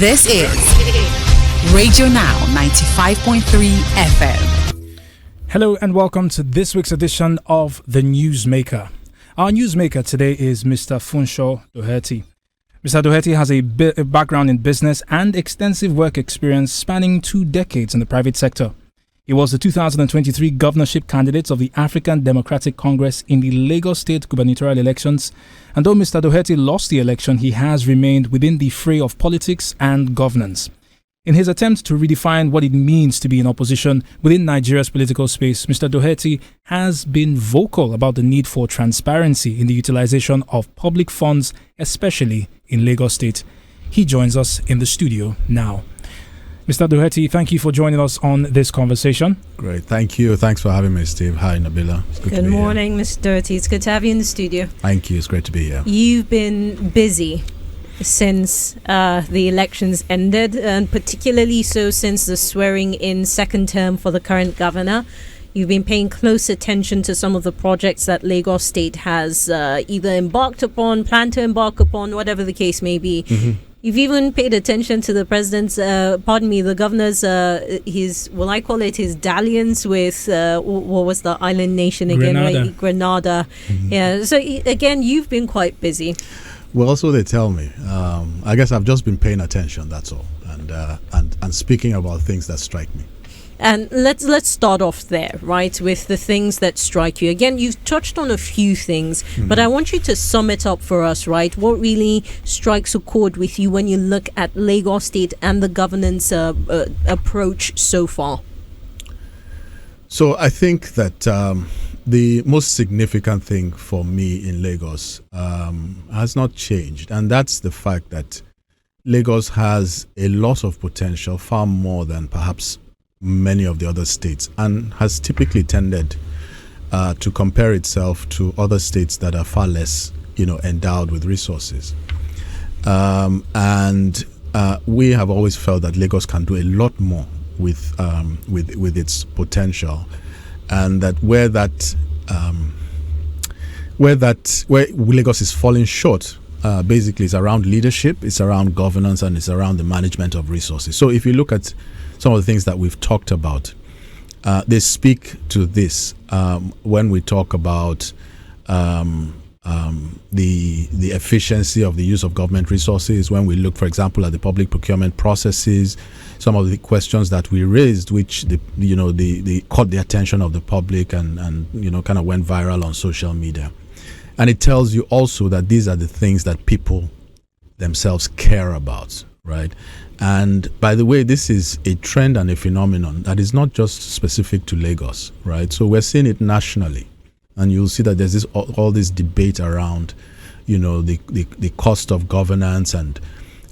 This is Radio Now 95.3 FM. Hello and welcome to this week's edition of The Newsmaker. Our newsmaker today is Mr. Funsho Doherty. Mr. Doherty has a background in business and extensive work experience spanning 2 decades in the private sector. He was the 2023 governorship candidate of the African Democratic Congress in the Lagos State gubernatorial elections. And though Mr. Doherty lost the election, he has remained within the fray of politics and governance. In his attempt to redefine what it means to be in opposition within Nigeria's political space, Mr. Doherty has been vocal about the need for transparency in the utilization of public funds, especially in Lagos State. He joins us in the studio now. Mr. Doherty, thank you for joining us on this conversation. Great, thank you. Thanks for having me, Steve. Hi, Nabila. It's Good morning, Mr. Doherty. It's good to have you in the studio. Thank you. It's great to be here. You've been busy since the elections ended, and particularly so since the swearing in second term for the current governor. You've been paying close attention to some of the projects that Lagos State has either embarked upon, planned to embark upon, whatever the case may be. Mm-hmm. You've even paid attention to the president's, the governor's, will I call it his dalliance with, what was the island nation again? Grenada. Right? Grenada. Mm-hmm. Yeah. So again, you've been quite busy. Well, so they tell me. I guess I've just been paying attention, that's all. And speaking about things that strike me. And let's start off there, right, with the things that strike you. Again, you've touched on a few things, but I want you to sum it up for us, right? What really strikes a chord with you when you look at Lagos State and the governance approach so far? So I think that the most significant thing for me in Lagos has not changed, and that's the fact that Lagos has a lot of potential, far more than perhaps many of the other states, and has typically tended to compare itself to other states that are far less, endowed with resources. And we have always felt that Lagos can do a lot more with its potential, and that where Lagos is falling short, basically, is around leadership, it's around governance, and it's around the management of resources. So if you look at some of the things that we've talked about, they speak to this when we talk about the efficiency of the use of government resources. When we look, for example, at the public procurement processes, some of the questions that we raised, which they caught the attention of the public and kind of went viral on social media. And it tells you also that these are the things that people themselves care about, right? And by the way, this is a trend and a phenomenon that is not just specific to Lagos, right? So we're seeing it nationally, and you'll see that there's all this debate around, the cost of governance and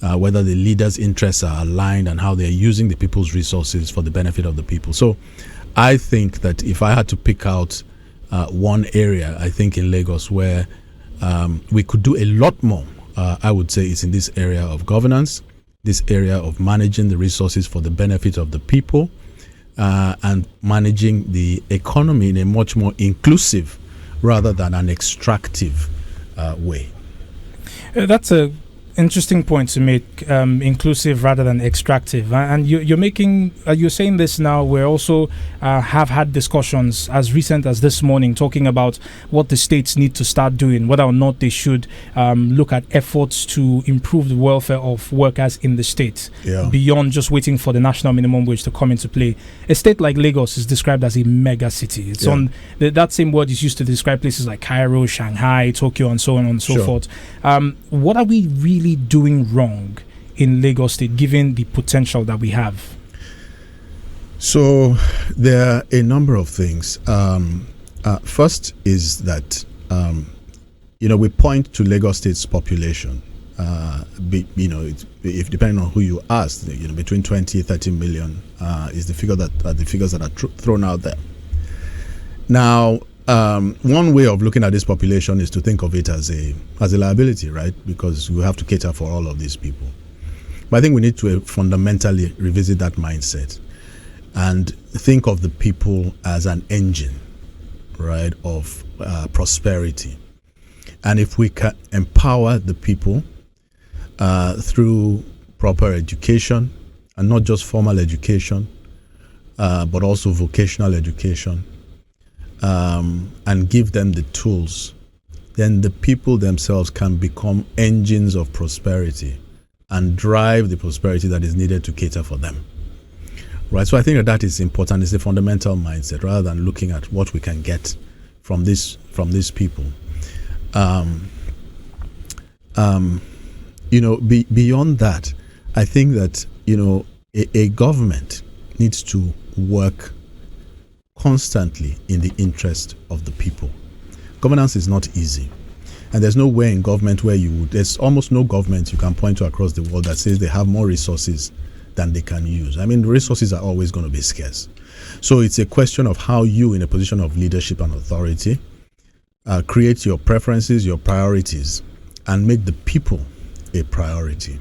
whether the leaders' interests are aligned and how they're using the people's resources for the benefit of the people. So I think that if I had to pick out one area, I think in Lagos where we could do a lot more, I would say it's in this area of governance, this area of managing the resources for the benefit of the people, and managing the economy in a much more inclusive rather than an extractive way. That's a interesting point to make, inclusive rather than extractive. And you're saying this now. We also have had discussions as recent as this morning talking about what the states need to start doing, whether or not they should look at efforts to improve the welfare of workers in the state, beyond just waiting for the national minimum wage to come into play. A state like Lagos is described as a mega city. It's on that same word is used to describe places like Cairo, Shanghai, Tokyo, and so on and so forth. What are we really doing wrong in Lagos State, given the potential that we have? So there are a number of things. First is that we point to Lagos State's population. If depending on who you ask, between 20-30 million is the figures that are thrown out there. Now, one way of looking at this population is to think of it as a liability, right? Because we have to cater for all of these people. But I think we need to fundamentally revisit that mindset and think of the people as an engine, right, of prosperity. And if we can empower the people through proper education, and not just formal education, but also vocational education, and give them the tools, then the people themselves can become engines of prosperity and drive the prosperity that is needed to cater for them. Right, so I think that is important. It's a fundamental mindset rather than looking at what we can get from these people. Beyond that, I think that a government needs to work constantly in the interest of the people. Governance is not easy, and there's no way in government where there's almost no government you can point to across the world that says they have more resources than they can use. I mean, resources are always going to be scarce. So it's a question of how you, in a position of leadership and authority, create your preferences, your priorities, and make the people a priority.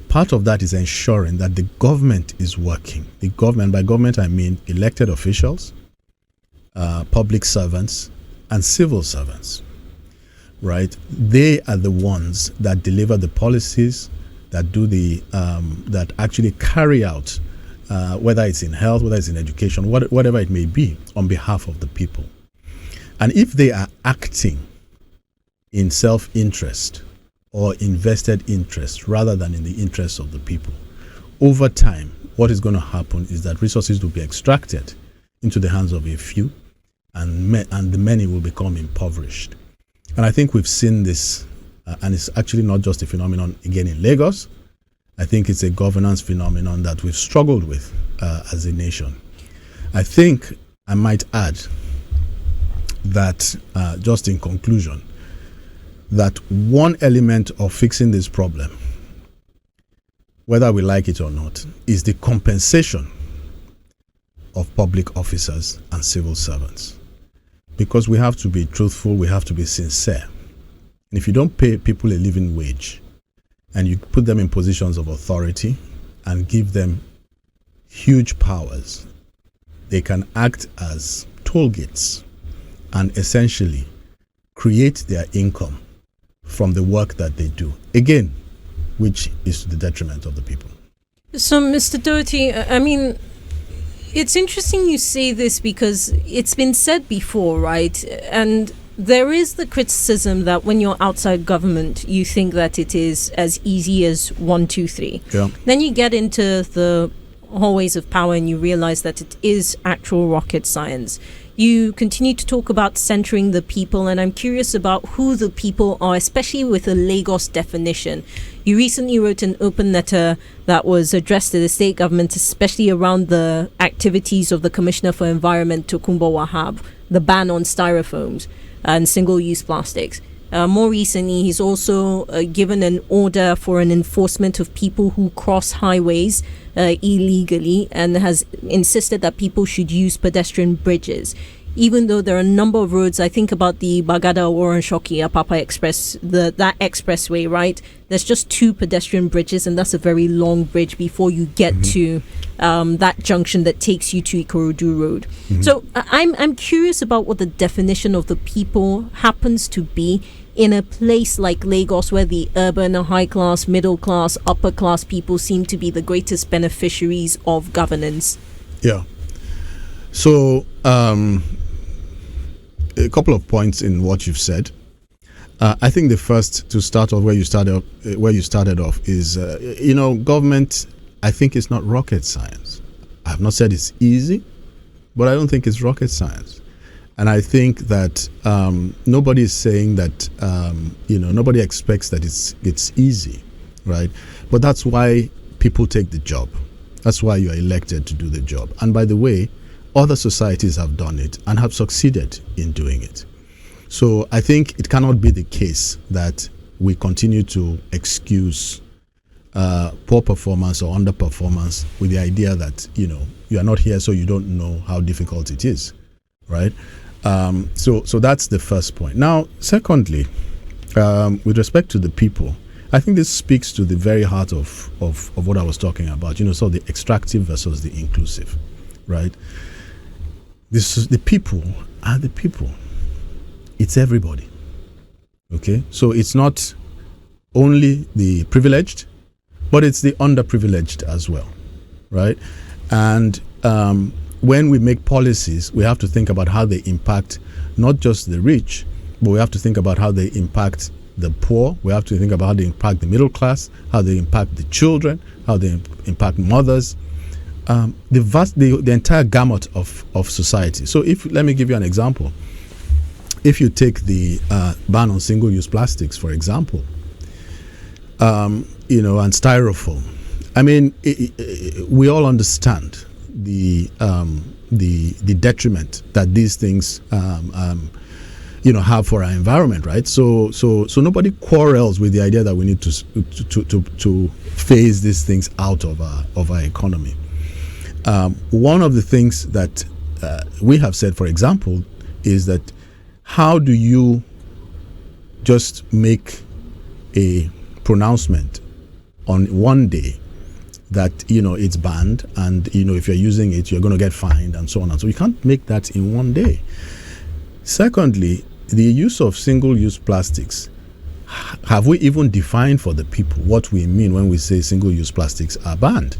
Part of that is ensuring that the government is working. The government, by government I mean elected officials, public servants, and civil servants, right? They are the ones that deliver the policies, that do that actually carry out, whether it's in health, whether it's in education, whatever it may be, on behalf of the people. And if they are acting in self-interest or invested interest rather than in the interests of the people, over time, what is going to happen is that resources will be extracted into the hands of a few, and the many will become impoverished. And I think we've seen this, and it's actually not just a phenomenon, again, in Lagos. I think it's a governance phenomenon that we've struggled with as a nation. I think I might add that, just in conclusion, that one element of fixing this problem, whether we like it or not, is the compensation of public officers and civil servants. Because we have to be truthful, we have to be sincere. And if you don't pay people a living wage and you put them in positions of authority and give them huge powers, they can act as toll gates and essentially create their income from the work that they do. Again, which is to the detriment of the people. So, Mr. Doherty, I mean, it's interesting you say this because it's been said before, right? And there is the criticism that when you're outside government, you think that it is as easy as 1, 2, 3. Yeah. Then you get into the hallways of power and you realize that it is actual rocket science. You continue to talk about centering the people, and I'm curious about who the people are, especially with a Lagos definition. You recently wrote an open letter that was addressed to the state government, especially around the activities of the Commissioner for Environment, Tokunbo Wahab, the ban on styrofoams and single-use plastics. More recently, he's also given an order for an enforcement of people who cross highways illegally, and has insisted that people should use pedestrian bridges. Even though there are a number of roads, I think about the Bagada Warren-Shoki Apapa Express, that expressway, right? There's just 2 pedestrian bridges, and that's a very long bridge before you get to that junction that takes you to Ikorodu Road. So I'm curious about what the definition of the people happens to be in a place like Lagos, where the urban, high class, middle class, upper class people seem to be the greatest beneficiaries of governance. Yeah. So, a couple of points in what you've said. I think the first, to start off where you started off, is government. I think it's not rocket science. I have not said it's easy, but I don't think it's rocket science. And I think that nobody is saying that nobody expects that it's easy, right? But that's why people take the job. That's why you are elected to do the job. And by the way, other societies have done it and have succeeded in doing it. So I think it cannot be the case that we continue to excuse poor performance or underperformance with the idea that, you are not here so you don't know how difficult it is, right? So that's the first point. Now, secondly, with respect to the people, I think this speaks to the very heart of what I was talking about, so the extractive versus the inclusive, right? The people are the people. It's everybody. Okay? So it's not only the privileged, but it's the underprivileged as well, right? And when we make policies, we have to think about how they impact not just the rich, but we have to think about how they impact the poor. We have to think about how they impact the middle class, how they impact the children, how they impact mothers, the entire gamut of society. So let me give you an example. If you take the ban on single-use plastics, for example, and styrofoam, I mean, we all understand the detriment that these things have for our environment, right? So nobody quarrels with the idea that we need to phase these things out of our economy. One of the things that we have said, for example, is that how do you just make a pronouncement on one day that it's banned, and if you're using it you're going to get fined and so on, and so you can't make that in one day. Secondly, the use of single-use plastics, have we even defined for the people what we mean when we say single-use plastics are banned,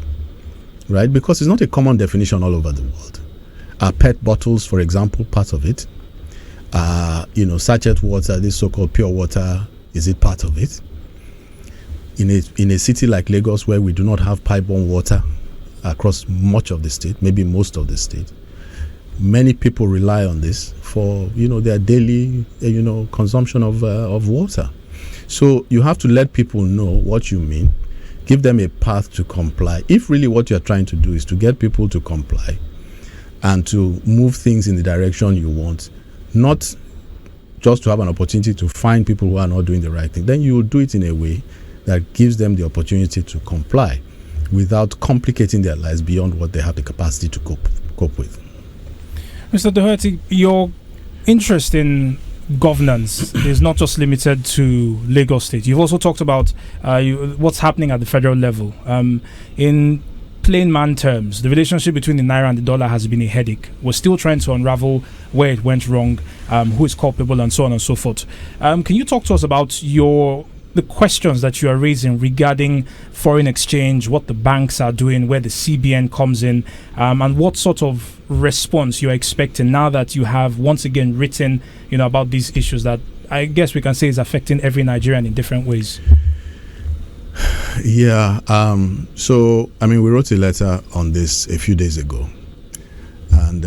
right? Because it's not a common definition all over the world. Are PET bottles, for example, part of it? Sachet water, this so-called pure water, is it part of it? In a city like Lagos, where we do not have pipe-borne water across much of the state, maybe most of the state, many people rely on this for their daily consumption of water. So you have to let people know what you mean, give them a path to comply. If really what you're trying to do is to get people to comply and to move things in the direction you want, not just to have an opportunity to find people who are not doing the right thing, then you will do it in a way that gives them the opportunity to comply without complicating their lives beyond what they have the capacity to cope with. Mr. Doherty, your interest in governance is not just limited to Lagos State. You've also talked about what's happening at the federal level. In plain man terms, the relationship between the naira and the dollar has been a headache. We're still trying to unravel where it went wrong, who is culpable, and so on and so forth. Can you talk to us about the questions that you are raising regarding foreign exchange, what the banks are doing, where the CBN comes in, and what sort of response you're expecting now that you have once again written, about these issues that I guess we can say is affecting every Nigerian in different ways? Yeah. So, we wrote a letter on this a few days ago. And,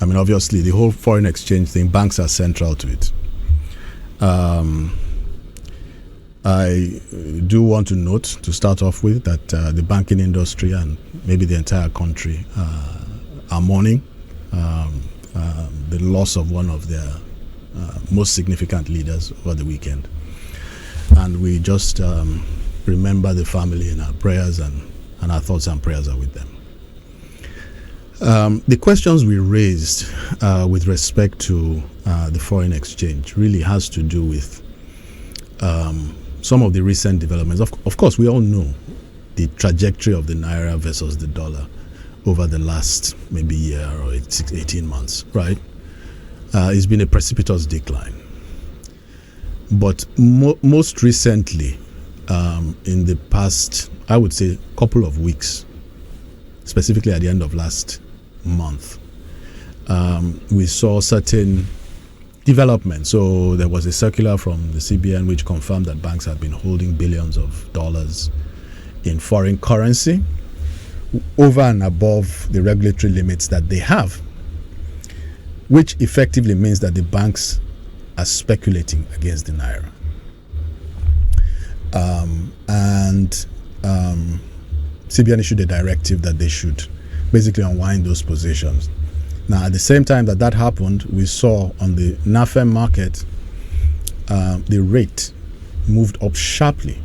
obviously, the whole foreign exchange thing, banks are central to it. I do want to note, to start off with, that the banking industry and maybe the entire country are mourning the loss of one of their most significant leaders over the weekend. And we just remember the family in our prayers, and our thoughts and prayers are with them. The questions we raised with respect to the foreign exchange really has to do with some of the recent developments. Of course, we all know the trajectory of the naira versus the dollar over the last maybe year or 18 months, right? It's been a precipitous decline. But most recently, in the past, I would say, couple of weeks, specifically at the end of last month, we saw certain development. So there was a circular from the CBN which confirmed that banks had been holding billions of dollars in foreign currency over and above the regulatory limits that they have, which effectively means that the banks are speculating against the naira. CBN issued a directive that they should basically unwind those positions. Now, at the same time that happened, we saw on the NAFEM market, the rate moved up sharply.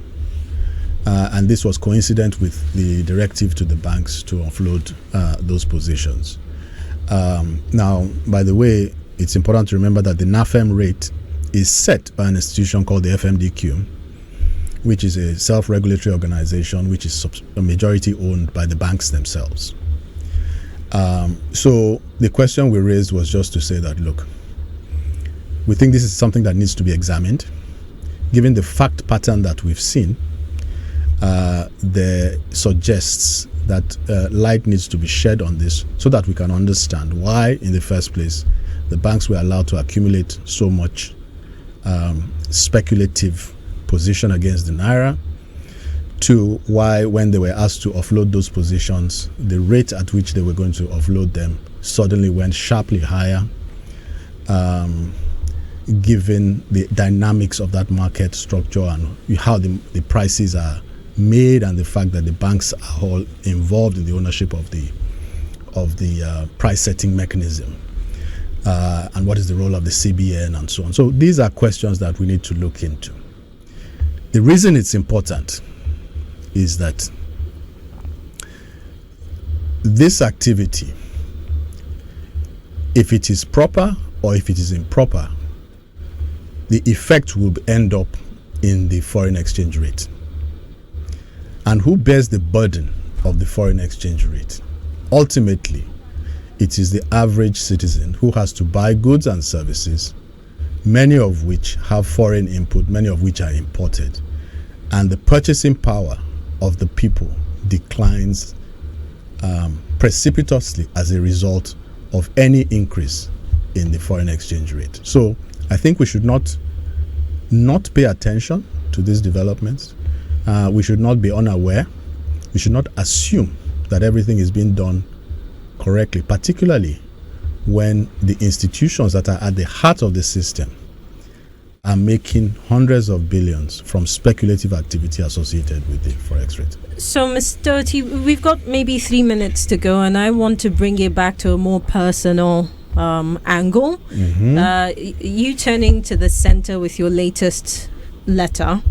And this was coincident with the directive to the banks to offload those positions. Now, by the way, it's important to remember that the NAFEM rate is set by an institution called the FMDQ, which is a self-regulatory organization which is a majority owned by the banks themselves. So the question we raised was just to say that, look, we think this is something that needs to be examined, given the fact pattern that we've seen. there suggests that light needs to be shed on this so that we can understand why, in the first place, the banks were allowed to accumulate so much speculative position against the naira. Two, why, when they were asked to offload those positions, the rate at which they were going to offload them suddenly went sharply higher, given the dynamics of that market structure and how the prices are made, and the fact that the banks are all involved in the ownership of the price setting mechanism, and what is the role of the CBN and so on. So these are questions that we need to look into. The reason it's important is that this activity, if it is proper or if it is improper, the effect will end up in the foreign exchange rate. And who bears the burden of the foreign exchange rate? Ultimately, it is the average citizen who has to buy goods and services, many of which have foreign input, many of which are imported. And the purchasing power of the people declines precipitously as a result of any increase in the foreign exchange rate. So I think we should not pay attention to these developments. We should not be unaware. We should not assume that everything is being done correctly, particularly when the institutions that are at the heart of the system are making hundreds of billions from speculative activity associated with the forex rate. So, Mr. Doherty, we've got maybe 3 minutes to go, and I want to bring it back to a more personal angle. You turning to the center with your latest letter,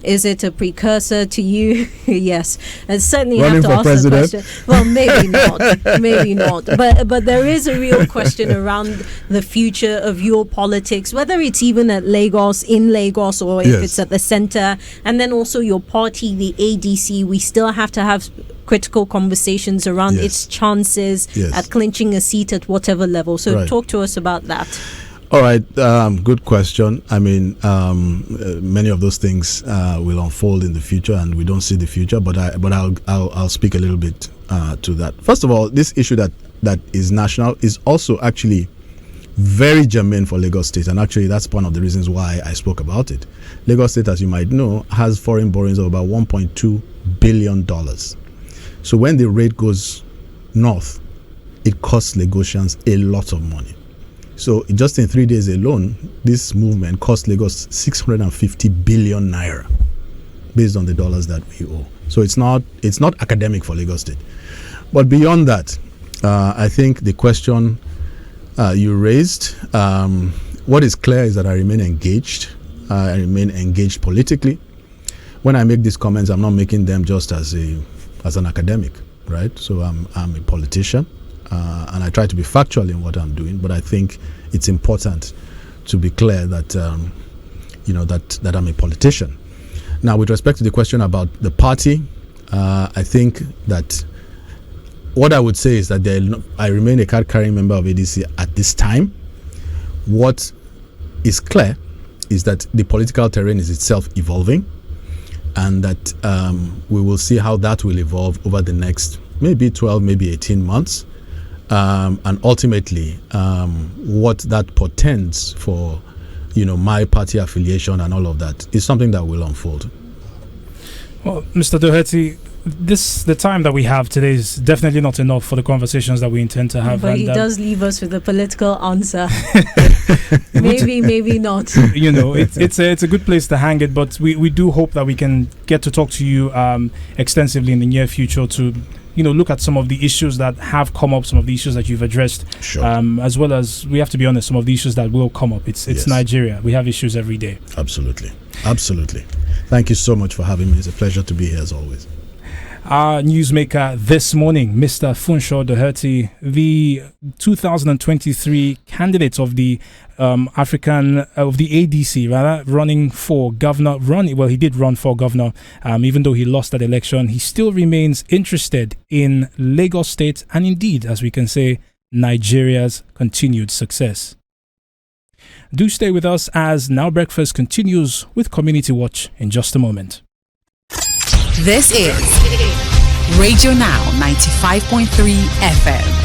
is it a precursor to you? Yes, and certainly running have to ask president? the question. Well, maybe not. But there is a real question around the future of your politics, whether it's even at Lagos, or if it's at the center, and then also your party, the ADC. We still have to have critical conversations around its chances at clinching a seat at whatever level. So talk to us about that. All right, good question. I mean, many of those things will unfold in the future, and we don't see the future. But I'll speak a little bit to that. First of all, this issue that is national is also actually very germane for Lagos State, and actually that's one of the reasons why I spoke about it. Lagos State, as you might know, has foreign borrowings of about $1.2 billion. So when the rate goes north, it costs Lagosians a lot of money. So just in 3 days alone, this movement cost Lagos 650 billion naira based on the dollars that we owe. So it's not academic for Lagos State. But beyond that, I think the question you raised, what is clear is that I remain engaged. I remain engaged politically. When I make these comments, I'm not making them just as an academic, right? So I'm a politician. And I try to be factual in what I'm doing, but I think it's important to be clear that that I'm a politician. Now, with respect to the question about the party, I think that what I would say is that I remain a card-carrying member of ADC at this time. What is clear is that the political terrain is itself evolving, and that we will see how that will evolve over the next maybe 12, maybe 18 months. And ultimately, what that portends for, my party affiliation and all of that is something that will unfold. Well, Mr. Doherty, the time that we have today is definitely not enough for the conversations that we intend to have. But he does leave us with a political answer. maybe not. It's a good place to hang it, but we do hope that we can get to talk to you extensively in the near future to look at some of the issues that have come up, some of the issues that you've addressed, sure. As well as, we have to be honest, some of the issues that will come up. It's Nigeria. We have issues every day. Absolutely. Thank you so much for having me. It's a pleasure to be here as always. Our newsmaker this morning, Mr. Funsho Doherty, the 2023 candidate of the ADC, running for governor. He did run for governor, even though he lost that election. He still remains interested in Lagos State and indeed, as we can say, Nigeria's continued success. Do stay with us as Now Breakfast continues with Community Watch in just a moment. This is Radio Now 95.3 FM.